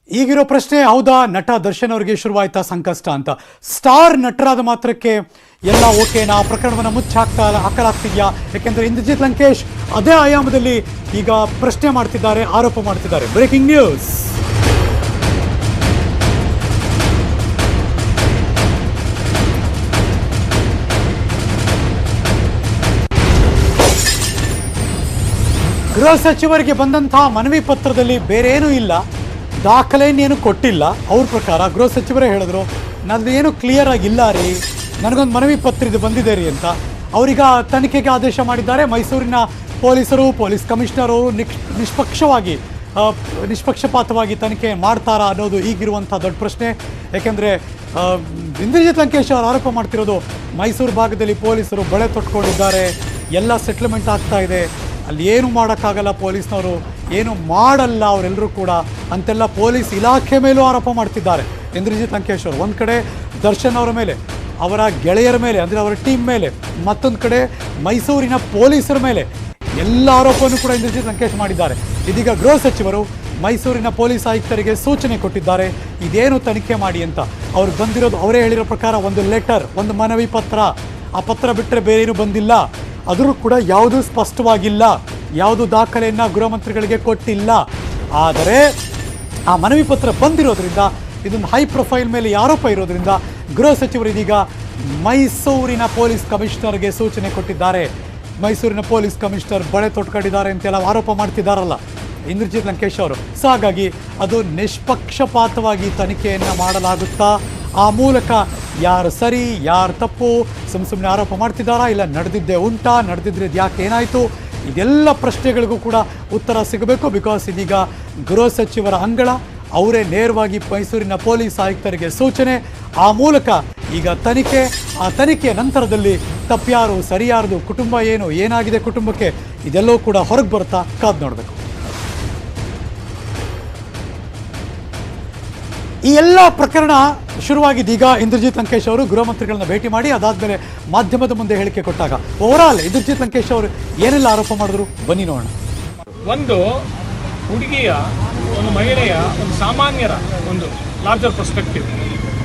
ಈಗಿರೋ ಪ್ರಶ್ನೆ, ಹೌದಾ ನಟ ದರ್ಶನ್ ಅವರಿಗೆ ಶುರುವಾಯ್ತಾ ಸಂಕಷ್ಟ ಅಂತ? ಸ್ಟಾರ್ ನಟರಾದ ಮಾತ್ರಕ್ಕೆ ಎಲ್ಲ ಓಕೆನಾ? ಪ್ರಕರಣವನ್ನು ಹಾಕಲಾಗ್ತಿದೆಯಾ? ಯಾಕೆಂದರೆ ಇಂದ್ರಜಿತ್ ಲಂಕೇಶ್ ಅದೇ ಆಯಾಮದಲ್ಲಿ ಈಗ ಪ್ರಶ್ನೆ ಮಾಡ್ತಿದ್ದಾರೆ, ಆರೋಪ ಮಾಡ್ತಿದ್ದಾರೆ. Breaking news. ಗೃಹ ಸಚಿವರಿಗೆ ಬಂದಂತಹ ಮನವಿ ಪತ್ರದಲ್ಲಿ ಬೇರೆ ಏನೂ ಇಲ್ಲ, ದಾಖಲೆಯನ್ನೇನು ಕೊಟ್ಟಿಲ್ಲ. ಅವ್ರ ಪ್ರಕಾರ ಗೃಹ ಸಚಿವರೇ ಹೇಳಿದ್ರು, ನಂದು ಏನು ಕ್ಲಿಯರ್ ಆಗಿಲ್ಲ ರೀ, ನನಗೊಂದು ಮನವಿ ಪತ್ರ ಇದು ಬಂದಿದೆ ರೀ ಅಂತ. ಅವರೀಗ ತನಿಖೆಗೆ ಆದೇಶ ಮಾಡಿದ್ದಾರೆ. ಮೈಸೂರಿನ ಪೊಲೀಸರು, ಪೊಲೀಸ್ ಕಮಿಷನರು ನಿಷ್ಪಕ್ಷಪಾತವಾಗಿ ತನಿಖೆ ಮಾಡ್ತಾರಾ ಅನ್ನೋದು ಈಗಿರುವಂಥ ದೊಡ್ಡ ಪ್ರಶ್ನೆ. ಯಾಕೆಂದರೆ ಇಂದ್ರಜಿತ್ ಲಂಕೇಶ್ ಅವರು ಆರೋಪ ಮಾಡ್ತಿರೋದು, ಮೈಸೂರು ಭಾಗದಲ್ಲಿ ಪೊಲೀಸರು ಬಳೆ ತೊಟ್ಕೊಂಡಿದ್ದಾರೆ, ಎಲ್ಲ ಸೆಟ್ಲ್ಮೆಂಟ್ ಆಗ್ತಾ ಇದೆ, ಅಲ್ಲಿ ಏನು ಮಾಡೋಕ್ಕಾಗಲ್ಲ, ಪೊಲೀಸ್ನವರು ಏನು ಮಾಡಲ್ಲ ಅವರೆಲ್ಲರೂ ಕೂಡ ಅಂತೆಲ್ಲ ಪೊಲೀಸ್ ಇಲಾಖೆ ಮೇಲೂ ಆರೋಪ ಮಾಡ್ತಿದ್ದಾರೆ ಇಂದ್ರಜಿತ್ ಲಂಕೇಶ್ ಅವರು. ಒಂದು ಕಡೆ ದರ್ಶನ್ ಅವರ ಮೇಲೆ, ಅವರ ಗೆಳೆಯರ ಮೇಲೆ, ಅಂದರೆ ಅವರ ಟೀಮ್ ಮೇಲೆ, ಮತ್ತೊಂದು ಕಡೆ ಮೈಸೂರಿನ ಪೊಲೀಸರ ಮೇಲೆ ಎಲ್ಲ ಆರೋಪವನ್ನು ಕೂಡ ಇಂದ್ರಜಿತ್ ಲಂಕೇಶ್ ಮಾಡಿದ್ದಾರೆ. ಇದೀಗ ಗೃಹ ಸಚಿವರು ಮೈಸೂರಿನ ಪೊಲೀಸ್ ಆಯುಕ್ತರಿಗೆ ಸೂಚನೆ ಕೊಟ್ಟಿದ್ದಾರೆ, ಇದೇನು ತನಿಖೆ ಮಾಡಿ ಅಂತ. ಅವ್ರಿಗೆ ಬಂದಿರೋದು, ಅವರೇ ಹೇಳಿರೋ ಪ್ರಕಾರ, ಒಂದು ಲೆಟರ್, ಒಂದು ಮನವಿ ಪತ್ರ. ಆ ಪತ್ರ ಬಿಟ್ಟರೆ ಬೇರೇನು ಬಂದಿಲ್ಲ. ಆದರೂ ಕೂಡ ಯಾವುದೂ ಸ್ಪಷ್ಟವಾಗಿಲ್ಲ, ಯಾವುದು ದಾಖಲೆಯನ್ನು ಗೃಹ ಮಂತ್ರಿಗಳಿಗೆ ಕೊಟ್ಟಿಲ್ಲ. ಆದರೆ ಆ ಮನವಿ ಪತ್ರ ಬಂದಿರೋದ್ರಿಂದ, ಇದೊಂದು ಹೈ ಪ್ರೊಫೈಲ್ ಮೇಲೆ ಆರೋಪ ಇರೋದ್ರಿಂದ ಗೃಹ ಸಚಿವರು ಇದೀಗ ಮೈಸೂರಿನ ಪೊಲೀಸ್ ಕಮಿಷನರ್ಗೆ ಸೂಚನೆ ಕೊಟ್ಟಿದ್ದಾರೆ. ಮೈಸೂರಿನ ಪೊಲೀಸ್ ಕಮಿಷನರ್ ಬಳೆ ತೊಟ್ಕೊಂಡಿದ್ದಾರೆ ಅಂತೆಲ್ಲ ಆರೋಪ ಮಾಡ್ತಿದ್ದಾರಲ್ಲ ಇಂದ್ರಜಿತ್ ಲಂಕೇಶ್ ಅವರು. ಸೊ ಹಾಗಾಗಿ ಅದು ನಿಷ್ಪಕ್ಷಪಾತವಾಗಿ ತನಿಖೆಯನ್ನು ಮಾಡಲಾಗುತ್ತಾ, ಆ ಮೂಲಕ ಯಾರು ಸರಿ ಯಾರು ತಪ್ಪು, ಸುಮ್ಮನೆ ಆರೋಪ ಮಾಡ್ತಿದ್ದಾರಾ, ಇಲ್ಲ ನಡೆದಿದ್ದೇ ಉಂಟಾ, ನಡೆದಿದ್ರೆ ಯಾಕೆ ಏನಾಯಿತು, ಇದೆಲ್ಲ ಪ್ರಶ್ನೆಗಳಿಗೂ ಕೂಡ ಉತ್ತರ ಸಿಗಬೇಕು. ಬಿಕಾಸ್ ಇದೀಗ ಗೃಹ ಸಚಿವರ ಅಂಗಳ, ಅವರೇ ನೇರವಾಗಿ ಮೈಸೂರಿನ ಪೊಲೀಸ್ ಆಯುಕ್ತರಿಗೆ ಸೂಚನೆ, ಆ ಮೂಲಕ ಈಗ ತನಿಖೆ, ಆ ತನಿಖೆಯ ನಂತರದಲ್ಲಿ ತಪ್ಪ್ಯಾರು ಸರಿಯಾರದು, ಕುಟುಂಬ ಏನು, ಏನಾಗಿದೆ ಕುಟುಂಬಕ್ಕೆ, ಇದೆಲ್ಲವೂ ಕೂಡ ಹೊರಗೆ ಬರುತ್ತಾ ಕಾದು ನೋಡಬೇಕು. ಈ ಎಲ್ಲ ಪ್ರಕರಣ ಶುರುವಾಗಿದ್ದೀಗ ಇಂದ್ರಜಿತ್ ಲಂಕೇಶ್ ಅವರು ಗೃಹ ಮಂತ್ರಿಗಳನ್ನ ಭೇಟಿ ಮಾಡಿ ಅದಾದಮೇಲೆ ಮಾಧ್ಯಮದ ಮುಂದೆ ಹೇಳಿಕೆ ಕೊಟ್ಟಾಗ ಓವರಾಲ್ ಇಂದ್ರಜಿತ್ ಲಂಕೇಶ್ ಅವರು ಏನೆಲ್ಲ ಆರೋಪ ಮಾಡಿದ್ರು ಬನ್ನಿ ನೋಡೋಣ. ಒಂದು ಹುಡುಗಿಯ, ಒಂದು ಮಹಿಳೆಯ, ಒಂದು ಸಾಮಾನ್ಯರ ಒಂದು ಲಾರ್ಜರ್ ಪರ್ಸ್ಪೆಕ್ಟಿವ್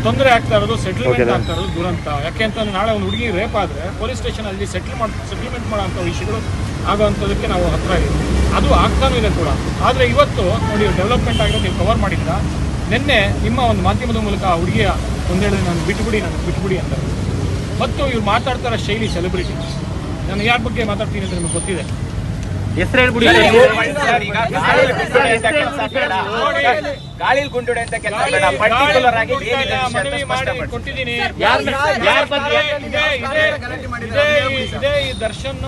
ತೊಂದರೆ ಆಗ್ತಾ ಇರೋದು, ಸೆಟಲ್ಮೆಂಟ್ ಆಗ್ತಾ ಇರೋದು ದುರಂತ. ಯಾಕೆ ಅಂತಂದ್ರೆ ನಾಳೆ ಒಂದು ಹುಡುಗಿ ರೇಪ್ ಆದರೆ ಪೊಲೀಸ್ ಸ್ಟೇಷನಲ್ಲಿ ಸೆಟಲ್ಮೆಂಟ್ ಮಾಡೋಂಥ ವಿಷಯಗಳು ಆಗೋವಂಥದಕ್ಕೆ ನಾವು ಹತ್ರ ಇದ್ದೀವಿ. ಅದು ಆಗ್ತಾನೂ ಇದೆ ಕೂಡ. ಆದರೆ ಇವತ್ತು ನೋಡಿ, ಡೆವಲಪ್ಮೆಂಟ್ ಆಗಿರೋದು ನೀವು ಕವರ್ ಮಾಡಿಲ್ಲ. ನಿನ್ನೆ ನಿಮ್ಮ ಒಂದು ಮಾಧ್ಯಮದ ಮೂಲಕ ಆ ಹುಡುಗಿಯ ಒಂದೇಳಿದ್ರೆ ನಾನು ಬಿಟ್ಬಿಡಿ ಅಂತ. ಮತ್ತು ಇವ್ರು ಮಾತಾಡ್ತಾರ ಶೈಲಿ ಸೆಲೆಬ್ರಿಟಿ. ನಾನು ಯಾರ ಬಗ್ಗೆ ಮಾತಾಡ್ತೀನಿ ಅಂತ ನಿಮಗೆ ಗೊತ್ತಿದೆ. ಹೆಸರು ಹೇಳ್ಬಿಡಿ. ಕೊಟ್ಟಿದ್ದೀನಿ. ಇದೇ ಈ ದರ್ಶನ್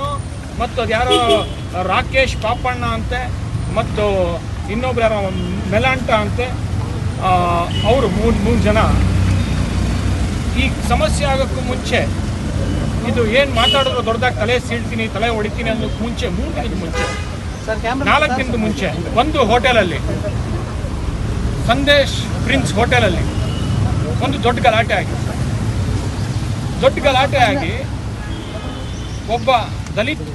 ಮತ್ತು ಅದ್ಯಾರೋ ರಾಕೇಶ್ ಪಾಪಣ್ಣ ಅಂತೆ, ಮತ್ತು ಇನ್ನೊಬ್ರು ಯಾರೋ ಮೆಲಾಂಟ ಅಂತೆ, ಅವರು ಮೂರು ಜನ ಈ ಸಮಸ್ಯೆ ಆಗೋಕ್ಕೂ ಮುಂಚೆ, ಇದು ಏನು ಮಾತಾಡಿದ್ರು ದೊಡ್ಡದಾಗಿ ತಲೆ ಸೀಳ್ತೀನಿ, ತಲೆ ಹೊಡಿತೀನಿ ಅನ್ನೋಕ್ಕೆ ಮುಂಚೆ, 3 ದಿನದ ಮುಂಚೆ, 4 ದಿನದ ಮುಂಚೆ ಒಂದು ಹೋಟೆಲಲ್ಲಿ, ಸಂದೇಶ್ ಪ್ರಿನ್ಸ್ ಹೋಟೆಲಲ್ಲಿ ಒಂದು ದೊಡ್ಡ ಗಲಾಟೆ ಆಗಿ ಒಬ್ಬ ದಲಿತ್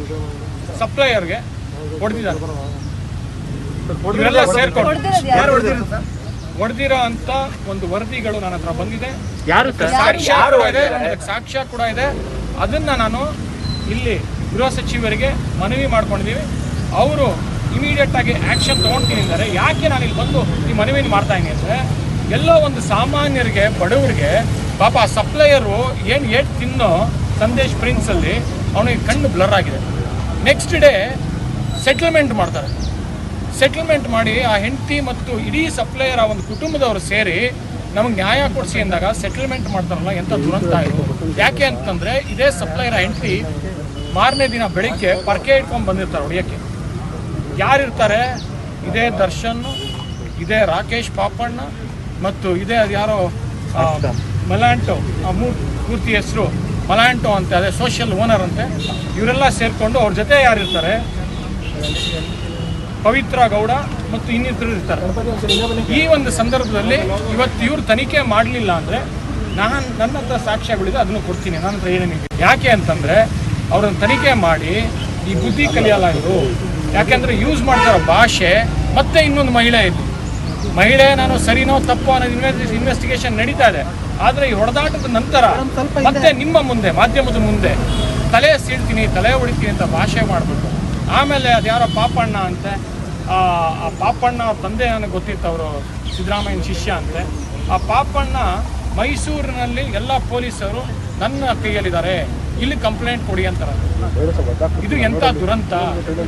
ಸಪ್ಲೈಯರ್ಗೆ ಹೊಡೆದಿದ್ದಾರೆ. ಇವರೆಲ್ಲ ಸೇರ್ಕೊಂಡು ಹೊಡೆದಿರೋ ಅಂತ ಒಂದು ವರದಿಗಳು ನನ್ನ ಹತ್ರ ಬಂದಿದೆ. ಸಾಕ್ಷ್ಯ ಕೂಡ ಇದೆ. ಅದನ್ನ ನಾನು ಇಲ್ಲಿ ಗೃಹ ಸಚಿವರಿಗೆ ಮನವಿ ಮಾಡ್ಕೊಂಡಿದ್ದೀವಿ. ಅವರು ಇಮಿಡಿಯೇಟ್ ಆಗಿ ಆಕ್ಷನ್ ತಗೊಳ್ತೀನಿ ಅಂದರೆ, ಯಾಕೆ ನಾನು ಇಲ್ಲಿ ಬಂದು ಈ ಮನವಿನ ಮಾಡ್ತಾ ಇದ್ದೀನಿ ಅಂದರೆ, ಎಲ್ಲೋ ಒಂದು ಸಾಮಾನ್ಯರಿಗೆ, ಬಡವರಿಗೆ, ಪಾಪ ಆ ಸಪ್ಲೈಯರು ಏನು ಏಟ್ ತಿನ್ನೋ ಸಂದೇಶ್ ಪ್ರಿನ್ಸಲ್ಲಿ ಅವನಿಗೆ ಕಣ್ಣು ಬ್ಲರ್ ಆಗಿದೆ. ನೆಕ್ಸ್ಟ್ ಡೇ ಸೆಟಲ್ಮೆಂಟ್ ಮಾಡ್ತಾರೆ. ಸೆಟಲ್ಮೆಂಟ್ ಮಾಡಿ ಆ ಹೆಂಡತಿ ಮತ್ತು ಇಡೀ ಸಪ್ಲೈಯರ್, ಆ ಒಂದು ಕುಟುಂಬದವರು ಸೇರಿ ನಮಗೆ ನ್ಯಾಯ ಕೊಡಿಸಿ ಅಂದಾಗ ಸೆಟಲ್ಮೆಂಟ್ ಮಾಡ್ತಾರಲ್ಲ, ಎಂಥ ದುರಂತ ಇದು. ಯಾಕೆ ಅಂತಂದರೆ, ಇದೇ ಸಪ್ಲೈಯರ್ ಹೆಂಡತಿ ಮಾರನೇ ದಿನ ಬೆಳಿಗ್ಗೆ ಪರ್ಕೆ ಇಟ್ಕೊಂಡು ಬಂದಿರ್ತಾರೆ ಹೊಡೆಯೋಕ್ಕೆ. ಯಾರಿರ್ತಾರೆ? ಇದೇ ದರ್ಶನ್, ಇದೇ ರಾಕೇಶ್ ಪಾಪಣ್ಣ, ಮತ್ತು ಇದೇ ಯಾರೋ ಮಲಾಂಟೋ, ಪೂರ್ತಿ ಹೆಸರು ಮಲಾಂಟೋ ಅಂತ, ಅದೇ ಸೋಷಿಯಲ್ ಓನರ್ ಅಂತೆ. ಇವರೆಲ್ಲ ಸೇರಿಕೊಂಡು ಅವ್ರ ಜೊತೆ ಯಾರಿರ್ತಾರೆ? ಪವಿತ್ರ ಗೌಡ ಮತ್ತು ಇನ್ನಿತರು ಇರ್ತಾರೆ. ಈ ಒಂದು ಸಂದರ್ಭದಲ್ಲಿ ಇವತ್ತು ಇವರು ತನಿಖೆ ಮಾಡಲಿಲ್ಲ ಅಂದರೆ, ನನ್ನ ಹತ್ರ ಸಾಕ್ಷ್ಯಗಳಿದೆ, ಅದನ್ನು ಕೊಡ್ತೀನಿ. ನನ್ನ ಹತ್ರ ಏನೇನಿದೆ. ಯಾಕೆ ಅಂತಂದರೆ, ಅವ್ರನ್ನ ತನಿಖೆ ಮಾಡಿ ಈ ಬುದ್ಧಿ ಕಲಿಯಲ್ಲ ಇವರು. ಯಾಕೆಂದರೆ ಯೂಸ್ ಮಾಡ್ತಾರೋ ಭಾಷೆ. ಮತ್ತೆ ಇನ್ನೊಂದು ಮಹಿಳೆ ಇಲ್ಲಿ ಮಹಿಳೆ ನಾನು ಸರಿನೋ ತಪ್ಪೋ ಅನ್ನೋದು ಇನ್ವೆಸ್ಟಿಗೇಷನ್ ನಡೀತಾ ಇದೆ. ಆದರೆ ಈ ಹೊಡೆದಾಟದ ನಂತರ ಮತ್ತೆ ನಿಮ್ಮ ಮುಂದೆ ಮಾಧ್ಯಮದ ಮುಂದೆ ತಲೆ ಸೀಳ್ತೀನಿ ತಲೆ ಹೊಡಿತೀನಿ ಅಂತ ಭಾಷೆ ಮಾಡಿಬಿಟ್ಟು ಆಮೇಲೆ ಅದ್ಯಾರೋ ಪಾಪಣ್ಣ ಅಂತೆ, ಆ ಪಾಪಣ್ಣ ಅವ್ರ ತಂದೆ ನನಗೆ ಗೊತ್ತಿತ್ತು, ಅವರು ಸಿದ್ದರಾಮಯ್ಯನ ಶಿಷ್ಯ ಅಂತೆ. ಆ ಪಾಪಣ್ಣ ಮೈಸೂರಿನಲ್ಲಿ ಎಲ್ಲ ಪೊಲೀಸರು ನನ್ನ ಕೈಯಲ್ಲಿದ್ದಾರೆ, ಇಲ್ಲಿ ಕಂಪ್ಲೇಂಟ್ ಕೊಡಿ ಅಂತಾರೆ. ಇದು ಎಂಥ ದುರಂತ.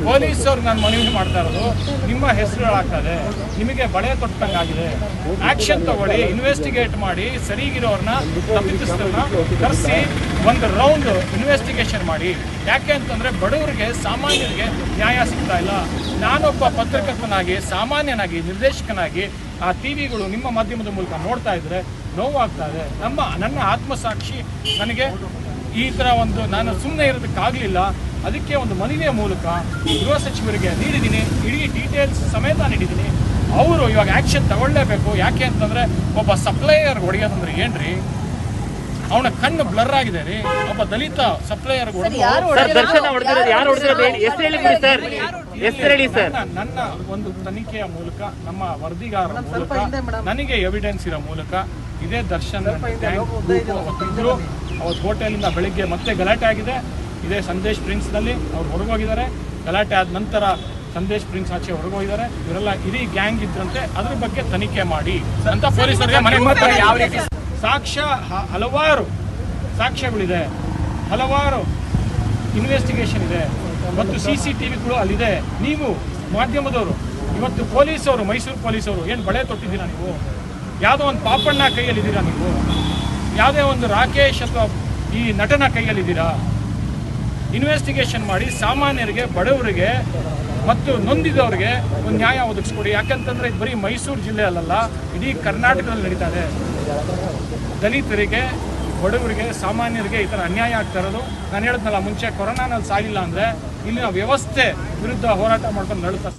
ಪೊಲೀಸವ್ರಿಗೆ ನಾನು ಮನವಿ ಮಾಡ್ತಾ ಇರೋದು, ನಿಮ್ಮ ಹೆಸರುಗಳಾಗ್ತದೆ, ನಿಮಗೆ ಬಳೆ ತೊಟ್ಟಂಗಾಗಿದೆ, ಆ್ಯಕ್ಷನ್ ತಗೊಳ್ಳಿ, ಇನ್ವೆಸ್ಟಿಗೇಟ್ ಮಾಡಿ, ಸರಿಗಿರೋರನ್ನ ತಪ್ಪಿತಸ್ಥರನ್ನ ಕರೆಸಿ ಒಂದು ರೌಂಡ್ ಇನ್ವೆಸ್ಟಿಗೇಷನ್ ಮಾಡಿ. ಯಾಕೆ ಅಂತಂದರೆ ಬಡವರಿಗೆ ಸಾಮಾನ್ಯರಿಗೆ ನ್ಯಾಯ ಸಿಗ್ತಾ ಇಲ್ಲ. ನಾನೊಬ್ಬ ಪತ್ರಕರ್ತನಾಗಿ ಸಾಮಾನ್ಯನಾಗಿ ನಿರ್ದೇಶಕನಾಗಿ ಆ ಟಿ ವಿಗಳು ನಿಮ್ಮ ಮಾಧ್ಯಮದ ಮೂಲಕ ನೋಡ್ತಾ ಇದ್ದರೆ ನೋವಾಗ್ತಾ ಇದೆ. ನನ್ನ ಆತ್ಮಸಾಕ್ಷಿ ನನಗೆ ಈ ಥರ ಒಂದು ನಾನು ಸುಮ್ಮನೆ ಇರೋದಕ್ಕಾಗಲಿಲ್ಲ. ಅದಕ್ಕೆ ಒಂದು ಮನವಿಯ ಮೂಲಕ ಗೃಹ ಸಚಿವರಿಗೆ ನೀಡಿದ್ದೀನಿ, ಇಡೀ ಡೀಟೇಲ್ಸ್ ಸಮೇತ ನೀಡಿದ್ದೀನಿ. ಅವರು ಇವಾಗ ಆ್ಯಕ್ಷನ್ ತಗೊಳ್ಳೇಬೇಕು. ಯಾಕೆ ಅಂತಂದರೆ ಒಬ್ಬ ಸಪ್ಲೈಯರ್ ಹೊಡೆಯೋದಂದ್ರೆ ಏನ್ರಿ, ಅವನ ಕಣ್ಣು ಬ್ಲರ್ ಆಗಿದೆ ರೀ. ಒಬ್ಬ ದಲಿತ ಸಪ್ಲೈಯರ್ ನನ್ನ ಒಂದು ತನಿಖೆಯ ಮೂಲಕ ನಮ್ಮ ವರದಿಗಾರರ ಮೂಲಕ ನನಗೆ ಎವಿಡೆನ್ಸ್ ಇರೋ ಮೂಲಕ ಇದೇ ದರ್ಶನ್ ಅವತ್ತಿದ್ರು. ಅವತ್ತು ಹೋಟೆಲಿಂದ ಬೆಳಿಗ್ಗೆ ಮತ್ತೆ ಗಲಾಟೆ ಆಗಿದೆ. ಇದೇ ಸಂದೇಶ್ ಪ್ರಿನ್ಸ್ನಲ್ಲಿ ಅವ್ರು ಹೊರಗೋಗಿದ್ದಾರೆ. ಗಲಾಟೆ ಆದ ನಂತರ ಸಂದೇಶ್ ಪ್ರಿನ್ಸ್ ಆಚೆ ಹೊರಗೋಗಿದ್ದಾರೆ. ಇವರೆಲ್ಲ ಇಡೀ ಗ್ಯಾಂಗ್ ಇದ್ರಂತೆ. ಅದ್ರ ಬಗ್ಗೆ ತನಿಖೆ ಮಾಡಿ ಅಂತ ಪೊಲೀಸರಿಗೆ ಮನೆ ಯಾವ ರೀತಿ ಹಲವಾರು ಸಾಕ್ಷ್ಯಗಳಿದೆ, ಹಲವಾರು ಇನ್ವೆಸ್ಟಿಗೇಷನ್ ಇದೆ ಮತ್ತು CCTVಗಳು ಅಲ್ಲಿದೆ. ನೀವು ಮಾಧ್ಯಮದವರು ಇವತ್ತು ಪೊಲೀಸವರು, ಮೈಸೂರು ಪೊಲೀಸವರು ಏನು ಬಳೆ ತೊಟ್ಟಿದ್ದೀರಾ ನೀವು? ಯಾವುದೋ ಒಂದು ಪಾಪಣ್ಣ ಕೈಯಲ್ಲಿದ್ದೀರಾ ನೀವು? ಯಾವುದೇ ಒಂದು ರಾಕೇಶ್ ಅಥವಾ ಈ ನಟನ ಕೈಯಲ್ಲಿದ್ದೀರಾ? ಇನ್ವೆಸ್ಟಿಗೇಷನ್ ಮಾಡಿ ಸಾಮಾನ್ಯರಿಗೆ, ಬಡವರಿಗೆ ಮತ್ತು ನೊಂದಿದವರಿಗೆ ಒಂದು ನ್ಯಾಯ ಒದಗಿಸ್ಕೊಡಿ. ಯಾಕಂತಂದರೆ ಇದು ಬರೀ ಮೈಸೂರು ಜಿಲ್ಲೆ ಅಲ್ಲಲ್ಲ, ಇಡೀ ಕರ್ನಾಟಕದಲ್ಲಿ ನಡೀತಾ ಇದೆ. ದಲಿತರಿಗೆ, ಬಡವರಿಗೆ, ಸಾಮಾನ್ಯರಿಗೆ ಈ ಥರ ಅನ್ಯಾಯ ಆಗ್ತಾ ಇರೋದು. ನಾನು ಹೇಳಿದ್ನಲ್ಲ ಮುಂಚೆ, ಕೊರೋನಾನಲ್ಲಿ ಸಾಗಿಲ್ಲ ಅಂದರೆ ಇಲ್ಲಿನ ವ್ಯವಸ್ಥೆ ವಿರುದ್ಧ ಹೋರಾಟ ಮಾಡ್ಕೊಂಡು ನಡುತ್ತಾ